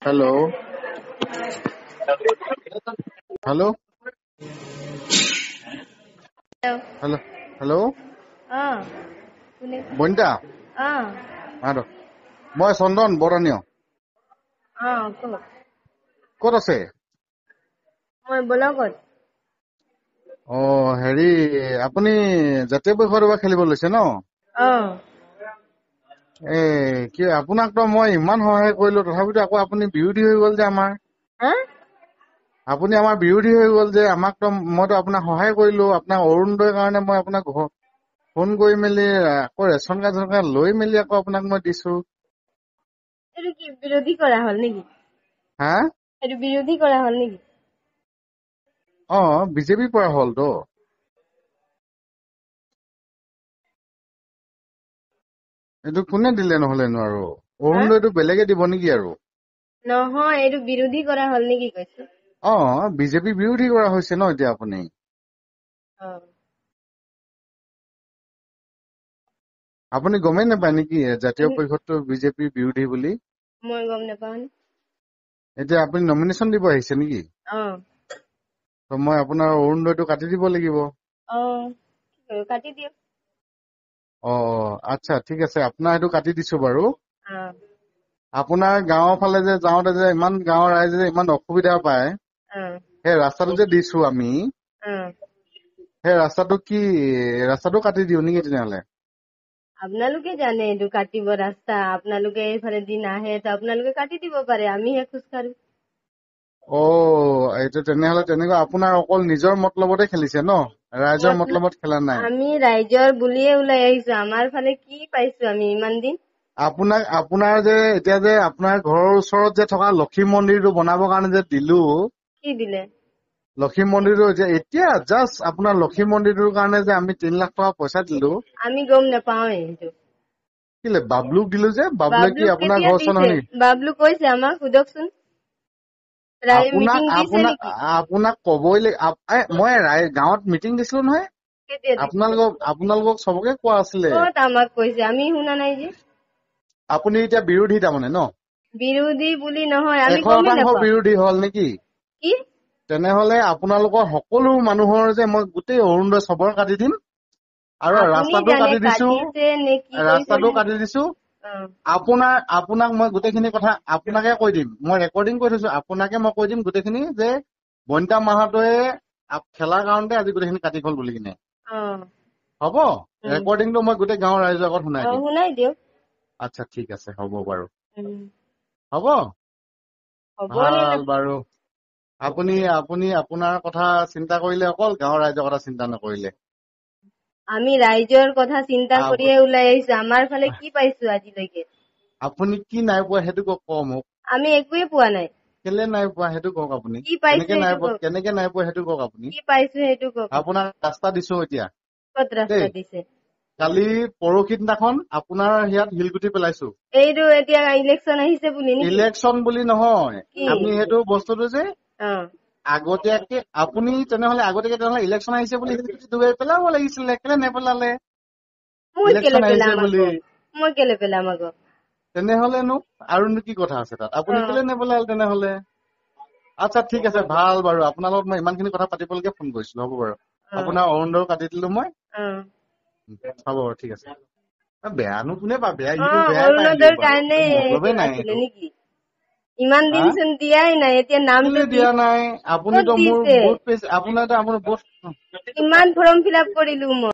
hello hello hello hello বনিতা মই চন্দন বৰণীয় ক'ত আছে হেৰি আপুনি জাতীয় পৰিষদৰ পৰা খেলিব লৈছে ন কি আপোনাক তো মই ইমান সহায় কৰিলো তথাপিতো আকৌ আপুনি বিৰোধী হৈ গ'ল যে আপুনি আমাৰ বিৰোধী হৈ গ'ল যে আমাক তো মইতো আপোনাক সহায় কৰিলো আপোনাক অৰুণোদয়ৰ কাৰণে মই আপোনাক ফোন কৰি মেলি আকৌ ৰেচন কাৰ্ড লৈ মেলি আকৌ আপোনাক মই দিছো বিৰোধী কৰা হল নেকি হা এইটো বিৰোধী কৰা হল নেকি বিজেপিৰ পৰা হলতো এইটো কোনে দিলে নহলেনো আৰু অৰুণোদয়টো বেলেগে দিব নেকি আৰু নহয় এইটো বিৰোধী কৰা হল নেকি কৈছে বিজেপি বিৰোধী কৰা হৈছে ন এতিয়া আপুনি আপুনি গমেই নাপায় নেকি জাতীয় পৰিষদটো বিজেপি বিৰোধী বুলি মই গম নাপাওঁ এতিয়া আপুনি নমিনেশ্যন দিব আহিছে নেকি মই আপোনাৰ অৰুণোদয়টো কাটি দিব লাগিব কাটি দিয়ক আচ্ছা ঠিক আছে আপোনাৰ এইটো কাটি দিছো বাৰু আপোনাৰ গাঁৱৰ ফালে যে যাওঁতে যে ইমান গাঁৱৰ ৰাইজে যে ইমান অসুবিধা পায় সেই ৰাস্তাটো যে দিছো আমি সেই ৰাস্তাটো কাটি দিও নেকি তেনেহলে আপোনালোকে জানে এইটো কাটিব ৰাস্তা আপোনালোকে এইফালে দিন আহে তো আপোনালোকে কাটি দিব পাৰে আমিহে খোজকাঢ়ো এইটো তেনেহলে তেনেকুৱা আপোনাৰ অকল নিজৰ মতলবতে খেলিছে ন ৰাইজৰ মতলবত খেলা নাই আমি ৰাইজৰ বুলিয়ে ওলাই আহিছো আমাৰ ফালে কি পাইছো আমি ইমান দিন আপোনাৰ যে এতিয়া যে আপোনাৰ ঘৰৰ ওচৰত যে থকা লক্ষী মন্দিৰটো বনাবৰ কাৰণে যে দিলো কি দিলে লক্ষী মন্দিৰটো এতিয়া জাষ্ট আপোনাৰ লক্ষী মন্দিৰটোৰ কাৰণে যে আমি 3 লাখ টকা পইচা দিলো আমি গম নাপাওঁ এইটো কিলে বাবলুক দিলো যে বাবলুৱে কি আপোনাৰ ঘৰ ওচৰ নহয় নেকি বাবলু কৈছে আমাক সুধকচোন আপোনাক কবই মই গাঁৱত মিটিং দিছিলো নহয় আপোনালোকক চবকে কোৱা আছিলে আমাক কৈছে আমি শুনা নাই যে আপুনি এতিয়া বিৰোধী তাৰমানে ন বিৰোধী বুলি নহয় আমি 100% বিৰোধী হল নেকি কি তেনেহলে আপোনালোকৰ সকলো মানুহৰ যে মই গোটেই অৰুণোদয় চবৰ কাটি দিম আৰু ৰাস্তাটো কাটি দিছো আপোনাক মই গোটেইখিনি কথা আপোনাকে কৈ দিম মই ৰেকৰ্ডিং কৰি থৈছো আপোনাকে মই কৈ দিম গোটেইখিনি যে বনিতা মাহাতোৱে খেলাৰ কাৰণতে আজি গোটেইখিনি কাটি গল বুলি কিনে হ'ব ৰেকৰ্ডিংটো মই গোটেই গাঁৱৰ ৰাইজৰ আগত শুনাই দিম আচ্ছা ঠিক আছে হ'ব বাৰু হ'ব ভাল বাৰু আপুনি আপোনাৰ কথা চিন্তা কৰিলে অকল গাঁৱৰ ৰাইজৰ কথা চিন্তা নকৰিলে আমি ৰাইজৰ কথা চিন্তা কৰিয়ে ওলাই আহিছো আমাৰ ফালে কি পাইছো আজিলৈকে আপুনি কি নাই পোৱা সেইটো কওক মোক আমি একোৱে পোৱা নাই কেলে নাই পোৱা সেইটো কওক আপুনি কেনেকে নাই পোৱা সেইটো কওক আপুনি কি পাইছো সেইটো কওক আপোনাক ৰাস্তা দিছো এতিয়া ক'ত ৰাস্তা দিছে কালি পৰহি দিনাখন আপোনাৰ ইয়াত শিলগুটি পেলাইছো এইটো এতিয়া ইলেকশ্যন আহিছে বুলি ইলেকশ্যন বুলি নহয় আপুনি সেইটো বস্তুটো যে আগতীয়াকে আপুনি তেনেহলে ইলেকশ্যন আহিছে বুলি ডুবাই পেলাব লাগিছিলে কেলে নেপেলালে ইলেকশ্যন আহিছে বুলি মই কেলে পেলাম আকৌ তেনেহলেনো আৰুনো কি কথা আছে তাত আপুনি কেলে নেপেলালে তেনেহলে আচ্ছা ঠিক আছে ভাল বাৰু আপোনাৰ লগত মই ইমানখিনি কথা পাতিবলৈকে ফোন কৰিছিলো হ'ব বাৰু আপোনাৰ অৰুণোদয় কাটি দিলো মই হ'ব বাৰু ঠিক আছে বেয়ানো কোনে পা বেয়া নেকি ইমান দিন চোন দিয়াই নাই এতিয়া নামটো দিয়া নাই আপুনিতো মোৰ বহুত আপোনাৰ বহুত ইমান ফৰ্ম ফিল আপ কৰিলো মই